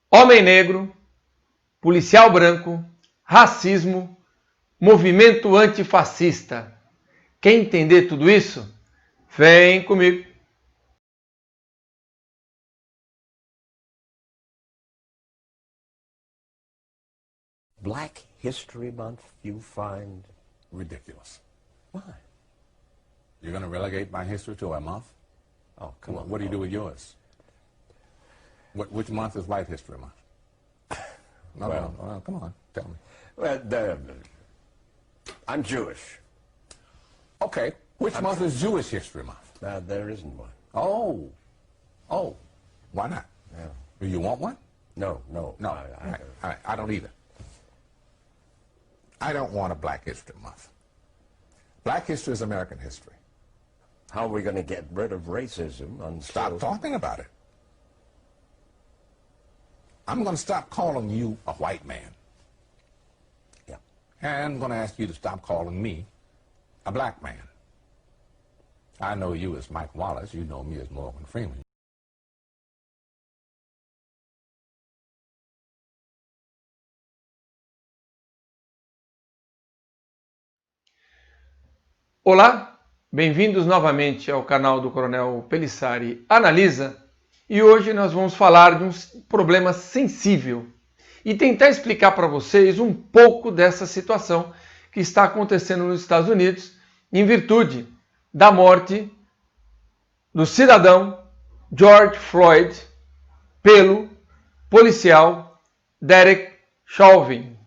Homem negro, policial branco, racismo, movimento antifascista. Quer entender tudo isso? Vem comigo. Black History Month you find ridiculous. Why? You're going to relegate my history to a month? Oh, come on. What do you do with yours? Which month is White History Month? No, come on, tell me. Well, I'm Jewish. Okay, which month is Jewish History Month? There isn't one. Oh, why not? Yeah. Do you want one? No. I don't either. I don't want a Black History Month. Black history is American history. How are we going to get rid of racism? Stop talking about it. I'm going to stop calling you a white man. Yeah. And I'm going to ask you to stop calling me a black man. I know you as Mike Wallace. You know me as Morgan Freeman. Olá, bem-vindos novamente ao canal do Coronel Pelissari Analisa. E hoje nós vamos falar de um problema sensível e tentar explicar para vocês um pouco dessa situação que está acontecendo nos Estados Unidos em virtude da morte do cidadão George Floyd pelo policial Derek Chauvin.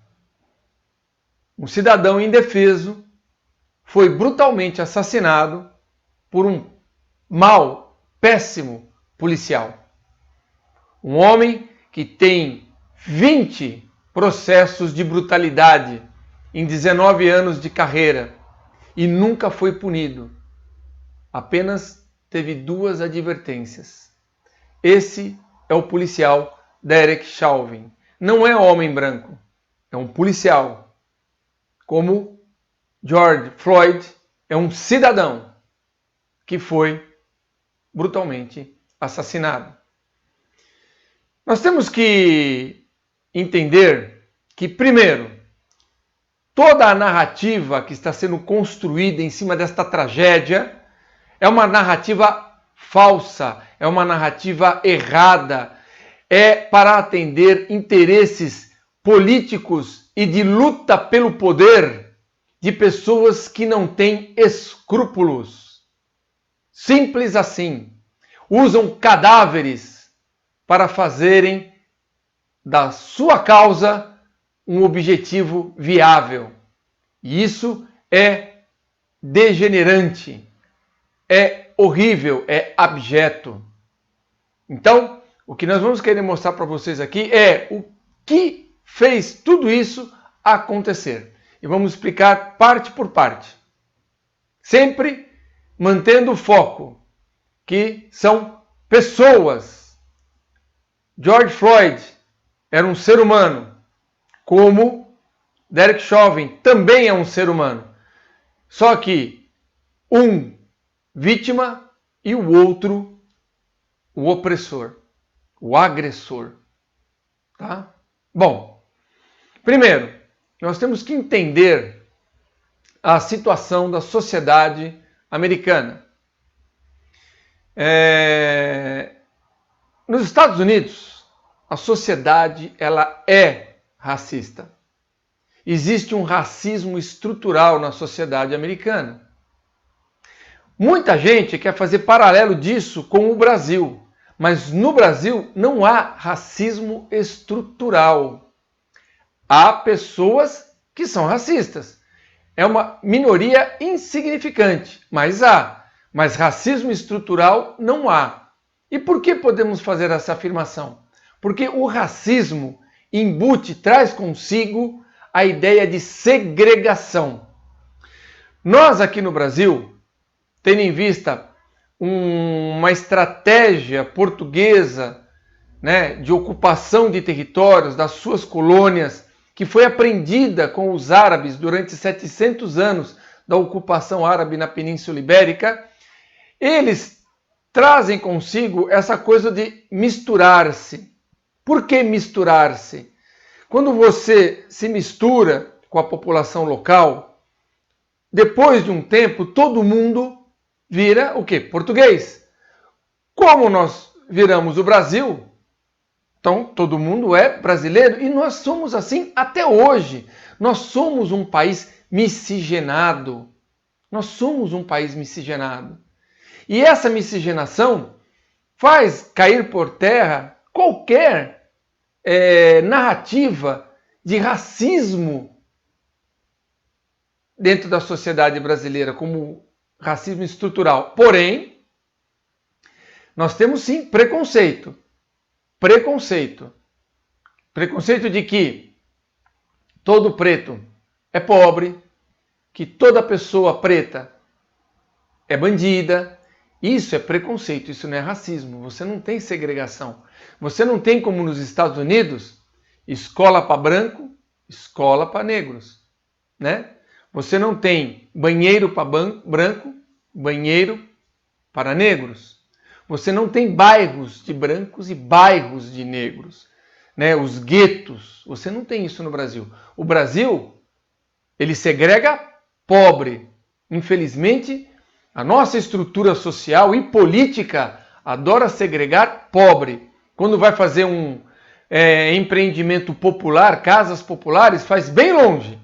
Um cidadão indefeso foi brutalmente assassinado por um péssimo policial. Um homem que tem 20 processos de brutalidade em 19 anos de carreira e nunca foi punido. Apenas teve 2 advertências. Esse é o policial Derek Chauvin. Não é homem branco, é um policial. Como George Floyd é um cidadão que foi brutalmente assassinado. Nós temos que entender que, primeiro, toda a narrativa que está sendo construída em cima desta tragédia é uma narrativa falsa, é uma narrativa errada, é para atender interesses políticos e de luta pelo poder de pessoas que não têm escrúpulos. Simples assim. Usam cadáveres para fazerem da sua causa um objetivo viável. E isso é degenerante, é horrível, é abjeto. Então, o que nós vamos querer mostrar para vocês aqui é o que fez tudo isso acontecer. E vamos explicar parte por parte. Sempre mantendo o foco, que são pessoas. George Floyd era um ser humano, como Derek Chauvin também é um ser humano. Só que um vítima e o outro o opressor, o agressor. Tá? Bom, primeiro, nós temos que entender a situação da sociedade americana. Nos Estados Unidos, a sociedade ela é racista. Existe um racismo estrutural na sociedade americana. Muita gente quer fazer paralelo disso com o Brasil, mas no Brasil não há racismo estrutural. Há pessoas que são racistas. É uma minoria insignificante, mas há. Mas racismo estrutural não há. E por que podemos fazer essa afirmação? Porque o racismo traz consigo a ideia de segregação. Nós aqui no Brasil, tendo em vista uma estratégia portuguesa, né, de ocupação de territórios, das suas colônias, que foi aprendida com os árabes durante 700 anos da ocupação árabe na Península Ibérica, eles trazem consigo essa coisa de misturar-se. Por que misturar-se? Quando você se mistura com a população local, depois de um tempo, todo mundo vira o quê? Português. Como nós viramos o Brasil, então todo mundo é brasileiro e nós somos assim até hoje. Nós somos um país miscigenado. Nós somos um país miscigenado. E essa miscigenação faz cair por terra qualquer narrativa de racismo dentro da sociedade brasileira, como racismo estrutural. Porém, nós temos sim preconceito. Preconceito de que todo preto é pobre, que toda pessoa preta é bandida. Isso é preconceito, isso não é racismo. Você não tem segregação. Você não tem, como nos Estados Unidos, escola para branco, escola para negros, né? Você não tem banheiro para branco, banheiro para negros. Você não tem bairros de brancos e bairros de negros, né? Os guetos. Você não tem isso no Brasil. O Brasil, ele segrega pobre. Infelizmente, a nossa estrutura social e política adora segregar pobre. Quando vai fazer um empreendimento popular, casas populares, faz bem longe.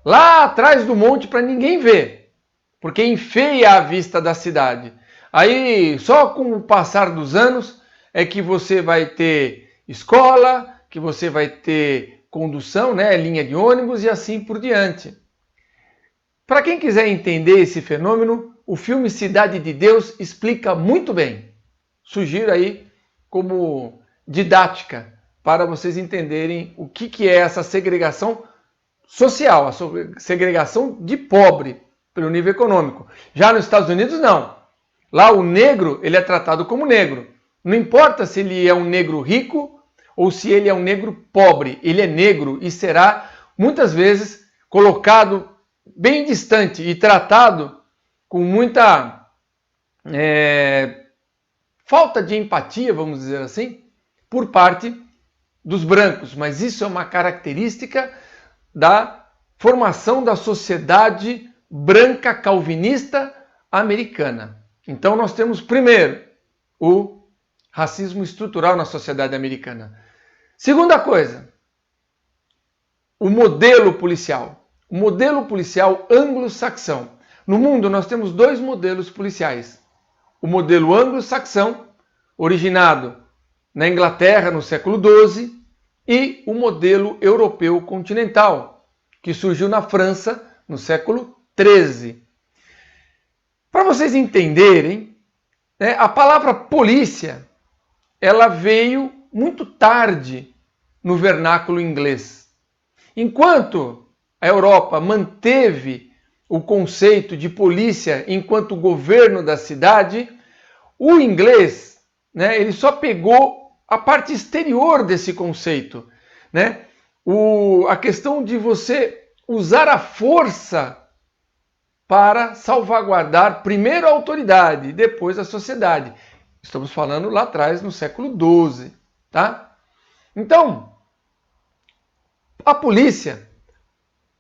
Lá atrás do monte para ninguém ver. Porque enfeia a vista da cidade. Aí, só com o passar dos anos, é que você vai ter escola, que você vai ter condução, né, linha de ônibus e assim por diante. Para quem quiser entender esse fenômeno, o filme Cidade de Deus explica muito bem. Sugiro aí como didática para vocês entenderem o que é essa segregação social, a segregação de pobre pelo nível econômico. Já nos Estados Unidos, não. Lá o negro, ele é tratado como negro. Não importa se ele é um negro rico ou se ele é um negro pobre. Ele é negro e será, muitas vezes, colocado bem distante e tratado com muita falta de empatia, vamos dizer assim, por parte dos brancos. Mas isso é uma característica da formação da sociedade branca calvinista americana. Então nós temos, primeiro, o racismo estrutural na sociedade americana. Segunda coisa, o modelo policial. O modelo policial anglo-saxão. No mundo nós temos dois modelos policiais. O modelo anglo-saxão, originado na Inglaterra no século XII, e o modelo europeu continental, que surgiu na França no século XIII. Para vocês entenderem, a palavra polícia, ela veio muito tarde no vernáculo inglês. Enquanto a Europa manteve o conceito de polícia enquanto governo da cidade, o inglês, ele só pegou a parte exterior desse conceito, né? A questão de você usar a força para salvaguardar primeiro a autoridade e depois a sociedade. Estamos falando lá atrás, no século XII, tá? Então, a polícia,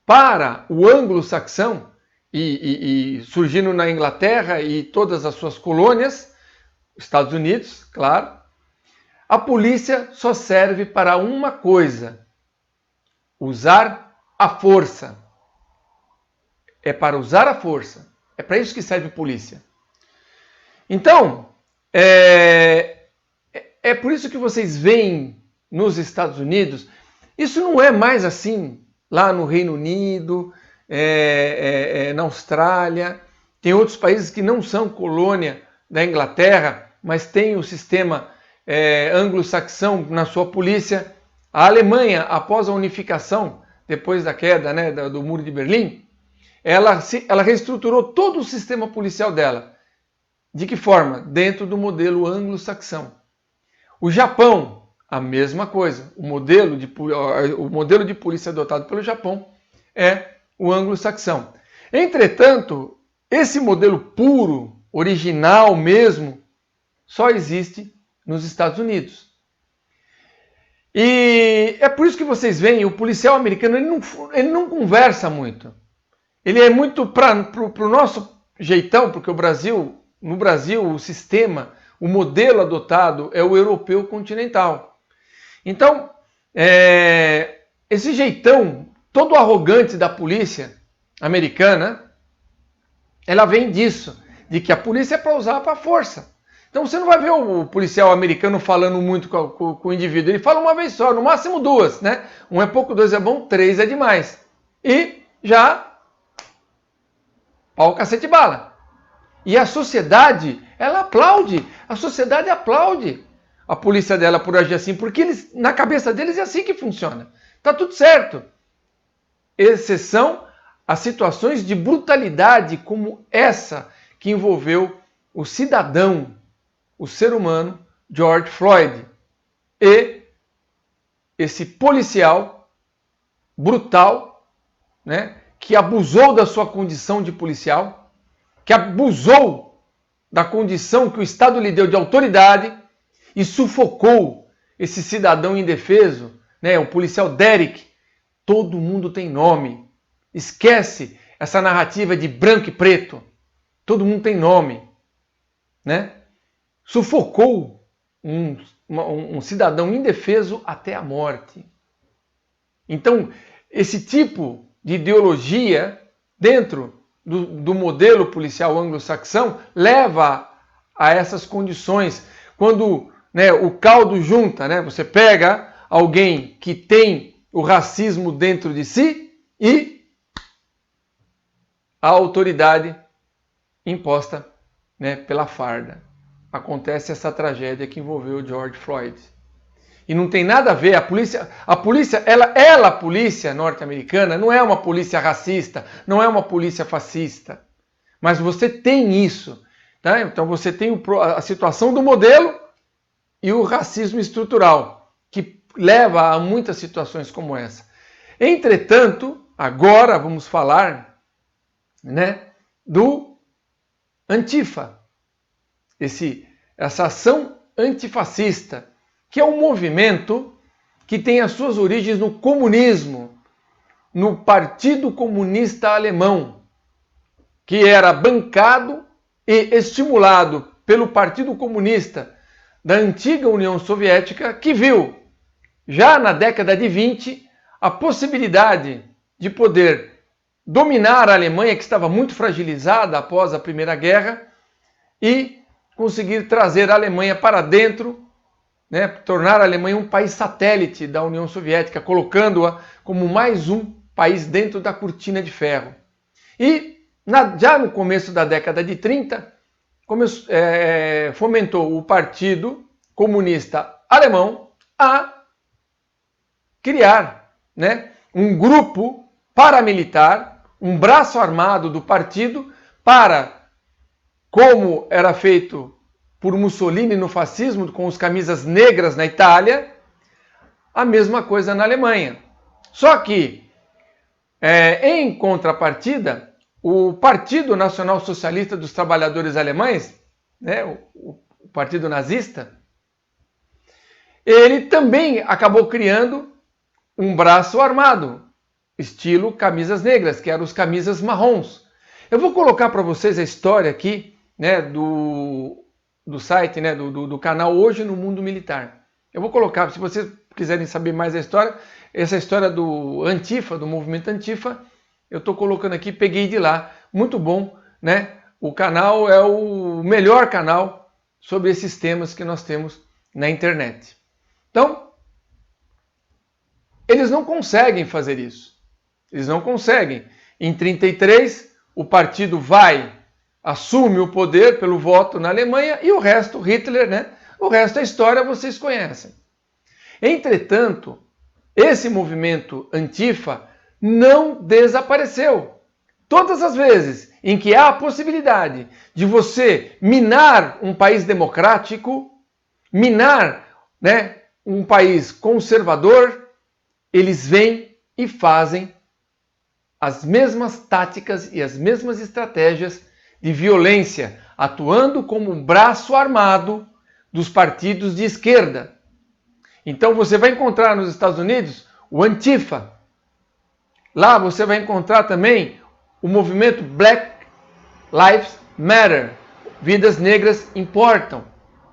para o anglo-saxão, e surgindo na Inglaterra e todas as suas colônias, Estados Unidos, claro, a polícia só serve para uma coisa: usar a força. É para usar a força. É para isso que serve a polícia. Então, é por isso que vocês veem nos Estados Unidos, isso não é mais assim lá no Reino Unido, na Austrália, tem outros países que não são colônia da Inglaterra, mas tem o sistema anglo-saxão na sua polícia. A Alemanha, após a unificação, depois da queda, do Muro de Berlim, ela reestruturou todo o sistema policial dela. De que forma? Dentro do modelo anglo-saxão. O Japão, a mesma coisa. O modelo de polícia adotado pelo Japão é o anglo-saxão. Entretanto, esse modelo puro, original mesmo, só existe nos Estados Unidos. E é por isso que vocês veem, o policial americano ele não conversa muito. Ele é muito para o nosso jeitão, porque no Brasil o sistema, o modelo adotado é o europeu continental. Então, esse jeitão todo arrogante da polícia americana, ela vem disso, de que a polícia é para usar para força. Então você não vai ver o policial americano falando muito com o indivíduo. Ele fala uma vez só, no máximo duas, né? Um é pouco, dois é bom, três é demais. E já, pau, cacete, bala. E a sociedade, ela aplaude. A sociedade aplaude a polícia dela por agir assim, porque eles, na cabeça deles é assim que funciona. Tá tudo certo. Exceção a situações de brutalidade como essa que envolveu o cidadão, o ser humano, George Floyd, e esse policial brutal, né, que abusou da sua condição de policial, que abusou da condição que o Estado lhe deu de autoridade e sufocou esse cidadão indefeso, né, o policial Derek. Todo mundo tem nome. Esquece essa narrativa de branco e preto. Todo mundo tem nome, né? Sufocou um cidadão indefeso até a morte. Então, esse tipo de ideologia dentro do modelo policial anglo-saxão leva a essas condições. Quando, né, o caldo junta, né, você pega alguém que tem o racismo dentro de si e a autoridade imposta, né, pela farda. Acontece essa tragédia que envolveu o George Floyd. E não tem nada a ver, a polícia, a polícia norte-americana não é uma polícia racista, não é uma polícia fascista. Mas você tem isso, tá? Então você tem a situação do modelo e o racismo estrutural, que leva a muitas situações como essa. Entretanto, agora vamos falar, né, do Antifa. Essa ação antifascista, que é um movimento que tem as suas origens no comunismo, no Partido Comunista Alemão, que era bancado e estimulado pelo Partido Comunista da antiga União Soviética, que viu, já na década de 20, a possibilidade de poder dominar a Alemanha, que estava muito fragilizada após a Primeira Guerra, e conseguir trazer a Alemanha para dentro, né, tornar a Alemanha um país satélite da União Soviética, colocando-a como mais um país dentro da cortina de ferro. E já no começo da década de 30, fomentou o Partido Comunista Alemão a criar, né, um grupo paramilitar, um braço armado do partido para, como era feito por Mussolini no fascismo, com os camisas negras na Itália, a mesma coisa na Alemanha. Só que, em contrapartida, o Partido Nacional Socialista dos Trabalhadores Alemães, né, o partido nazista, ele também acabou criando um braço armado, estilo camisas negras, que eram os camisas marrons. Eu vou colocar para vocês a história aqui, né, do site, né, do canal Hoje no Mundo Militar. Eu vou colocar, se vocês quiserem saber mais a história, essa história do Antifa, do movimento Antifa, eu estou colocando aqui, peguei de lá. Muito bom, né? O canal é o melhor canal sobre esses temas que nós temos na internet. Então, eles não conseguem fazer isso. Eles não conseguem. Em 1933, o partido assume o poder pelo voto na Alemanha e o resto, Hitler, né? O resto da história vocês conhecem. Entretanto, esse movimento Antifa não desapareceu. Todas as vezes em que há a possibilidade de você minar um país democrático, minar, né, um país conservador, eles vêm e fazem as mesmas táticas e as mesmas estratégias de violência, atuando como um braço armado dos partidos de esquerda. Então você vai encontrar nos Estados Unidos o Antifa. Lá você vai encontrar também o movimento Black Lives Matter, Vidas Negras Importam,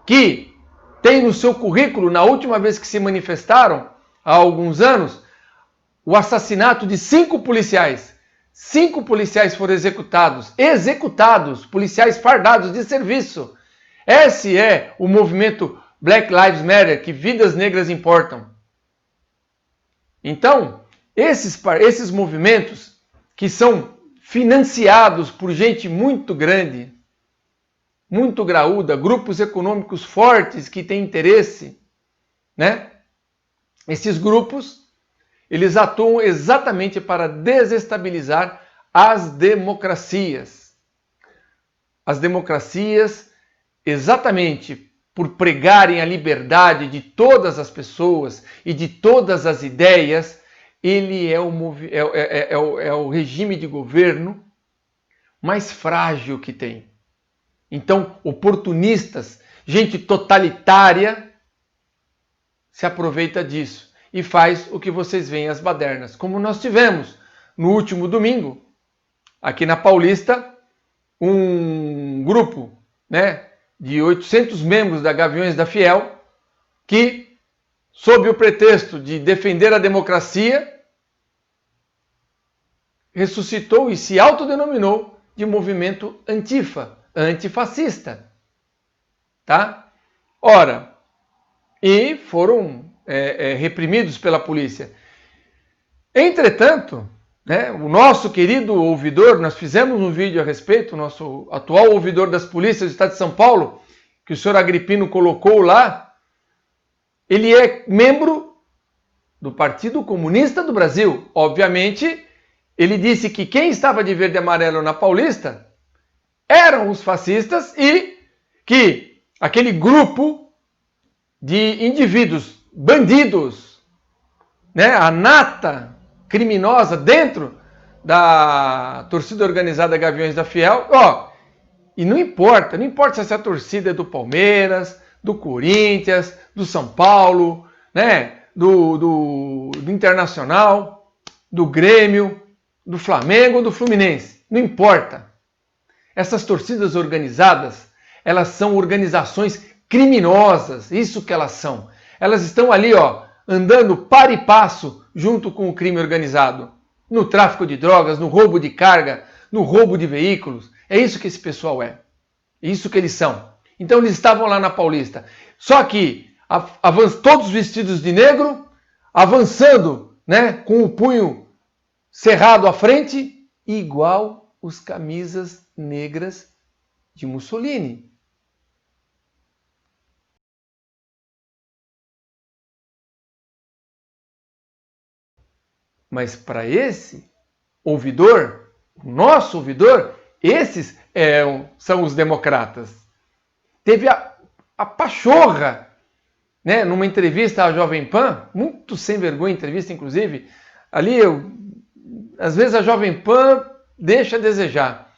que tem no seu currículo, na última vez que se manifestaram, há alguns anos, o assassinato de 5 policiais. 5 policiais foram executados, policiais fardados de serviço. Esse é o movimento Black Lives Matter, que vidas negras importam. Então, esses movimentos que são financiados por gente muito grande, muito graúda, grupos econômicos fortes que têm interesse, né? Esses grupos, eles atuam exatamente para desestabilizar as democracias. As democracias, exatamente por pregarem a liberdade de todas as pessoas e de todas as ideias, ele é o regime de governo mais frágil que tem. Então, oportunistas, gente totalitária, se aproveita disso e faz o que vocês veem as badernas. Como nós tivemos no último domingo, aqui na Paulista, um grupo, né, de 800 membros da Gaviões da Fiel, que, sob o pretexto de defender a democracia, ressuscitou e se autodenominou de movimento Antifa, antifascista. Tá? Ora, e foram reprimidos pela polícia. Entretanto, né, o nosso querido ouvidor, nós fizemos um vídeo a respeito, o nosso atual ouvidor das polícias do estado de São Paulo, que o senhor Agripino colocou lá, ele é membro do Partido Comunista do Brasil. Obviamente, ele disse que quem estava de verde e amarelo na Paulista eram os fascistas e que aquele grupo de indivíduos bandidos, né, a nata criminosa dentro da torcida organizada Gaviões da Fiel, e não importa se essa torcida é do Palmeiras, do Corinthians, do São Paulo, né, do Internacional, do Grêmio, do Flamengo ou do Fluminense, não importa. Essas torcidas organizadas, elas são organizações criminosas, isso que elas são. Elas estão ali, andando par e passo junto com o crime organizado, no tráfico de drogas, no roubo de carga, no roubo de veículos. É isso que esse pessoal é. É isso que eles são. Então eles estavam lá na Paulista. Só que todos vestidos de negro, avançando, né, com o punho cerrado à frente, igual os camisas negras de Mussolini. Mas para esse ouvidor, o nosso ouvidor, esses são os democratas. Teve a pachorra, né, numa entrevista à Jovem Pan, muito sem vergonha, entrevista inclusive, ali às vezes a Jovem Pan deixa a desejar.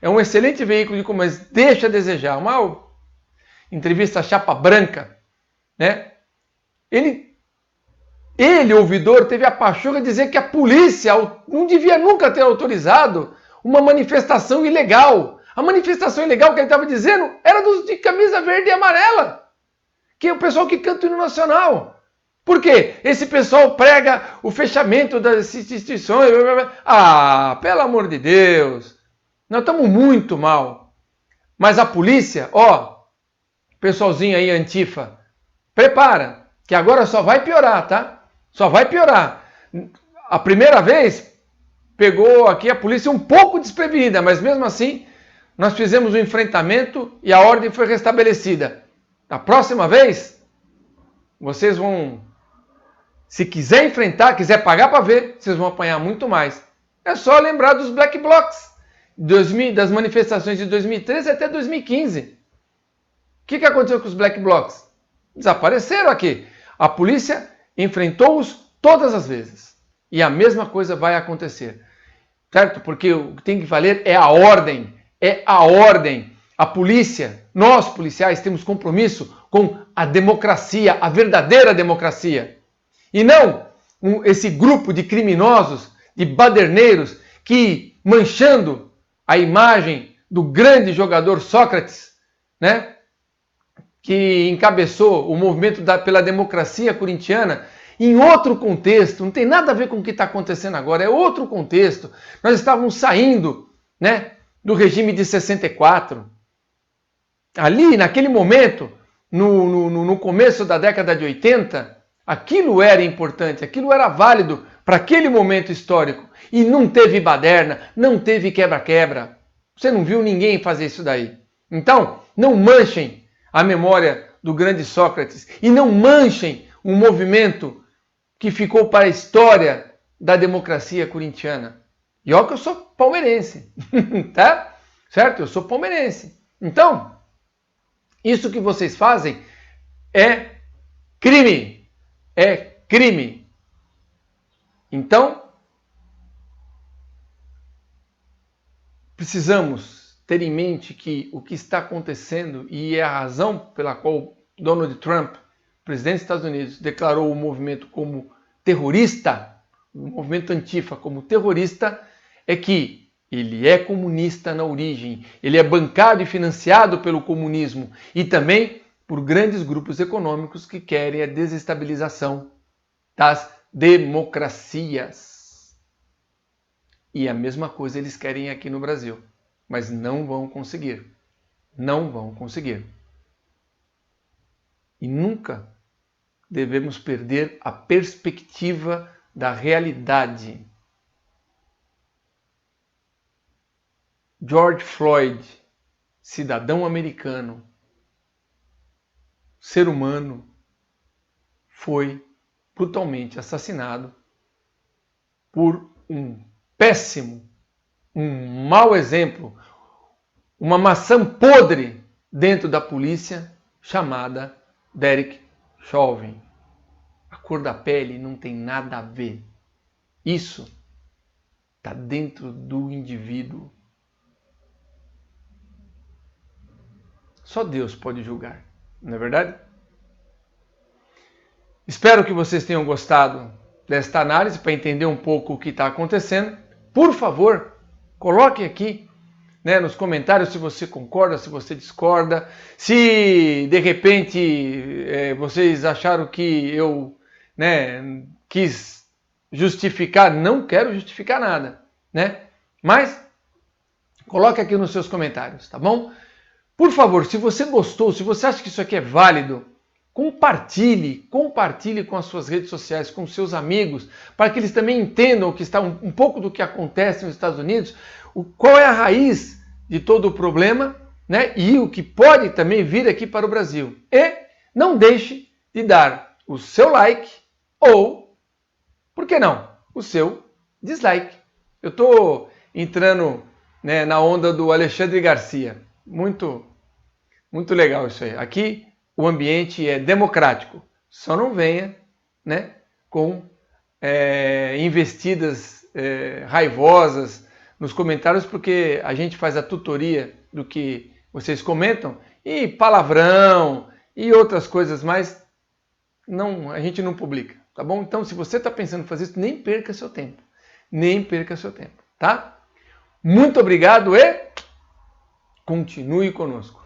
É um excelente veículo mas deixa a desejar. Uma entrevista chapa branca, né? Ele, ouvidor, teve a pachorra de dizer que a polícia não devia nunca ter autorizado uma manifestação ilegal. A manifestação ilegal que ele estava dizendo era dos de camisa verde e amarela, que é o pessoal que canta o hino nacional. Por quê? Esse pessoal prega o fechamento das instituições. Pelo amor de Deus, nós estamos muito mal. Mas a polícia, pessoalzinho aí, Antifa, prepara, que agora só vai piorar, tá? Só vai piorar. A primeira vez, pegou aqui a polícia um pouco desprevenida, mas mesmo assim, nós fizemos um enfrentamento e a ordem foi restabelecida. Da próxima vez, vocês vão, se quiser enfrentar, quiser pagar para ver, vocês vão apanhar muito mais. É só lembrar dos Black Blocs, das manifestações de 2013 até 2015. O que aconteceu com os Black Blocs? Desapareceram aqui. A polícia enfrentou-os todas as vezes. E a mesma coisa vai acontecer. Certo? Porque o que tem que valer é a ordem. É a ordem. A polícia, nós policiais, temos compromisso com a democracia, a verdadeira democracia. E não esse grupo de criminosos, de baderneiros, que, manchando a imagem do grande jogador Sócrates, né, que encabeçou o movimento pela democracia corintiana, em outro contexto, não tem nada a ver com o que está acontecendo agora, é outro contexto. Nós estávamos saindo, né, do regime de 64. Ali, naquele momento, no começo da década de 80, aquilo era importante, aquilo era válido para aquele momento histórico. E não teve baderna, não teve quebra-quebra. Você não viu ninguém fazer isso daí. Então, não manchem a memória do grande Sócrates e não manchem um movimento que ficou para a história da democracia corintiana. E olha que eu sou palmeirense, tá? Certo? Eu sou palmeirense. Então, isso que vocês fazem é crime. É crime. Então, precisamos ter em mente que o que está acontecendo, e é a razão pela qual Donald Trump, presidente dos Estados Unidos, declarou o movimento como terrorista, o movimento Antifa como terrorista, é que ele é comunista na origem, ele é bancado e financiado pelo comunismo e também por grandes grupos econômicos que querem a desestabilização das democracias. E a mesma coisa eles querem aqui no Brasil, mas não vão conseguir. Não vão conseguir. E nunca devemos perder a perspectiva da realidade. George Floyd, cidadão americano, ser humano, foi brutalmente assassinado por um péssimo, um mau exemplo, uma maçã podre dentro da polícia chamada Derek Chauvin. A cor da pele não tem nada a ver. Isso está dentro do indivíduo. Só Deus pode julgar, não é verdade? Espero que vocês tenham gostado desta análise para entender um pouco o que está acontecendo. Por favor, coloque aqui, né, nos comentários se você concorda, se você discorda, se de repente vocês acharam que eu, né, quis justificar. Não quero justificar nada, né? Mas coloque aqui nos seus comentários, tá bom? Por favor, se você gostou, se você acha que isso aqui é válido, compartilhe com as suas redes sociais, com seus amigos, para que eles também entendam que está um pouco do que acontece nos Estados Unidos, qual é a raiz de todo o problema, né? E o que pode também vir aqui para o Brasil. E não deixe de dar o seu like ou, por que não, o seu dislike. Eu estou entrando, né, na onda do Alexandre Garcia. Muito legal isso aí. Aqui o ambiente é democrático. Só não venha, né, com investidas raivosas nos comentários, porque a gente faz a tutoria do que vocês comentam e palavrão e outras coisas mais a gente não publica, tá bom? Então, se você está pensando em fazer isso, nem perca seu tempo. Nem perca seu tempo, tá? Muito obrigado e continue conosco.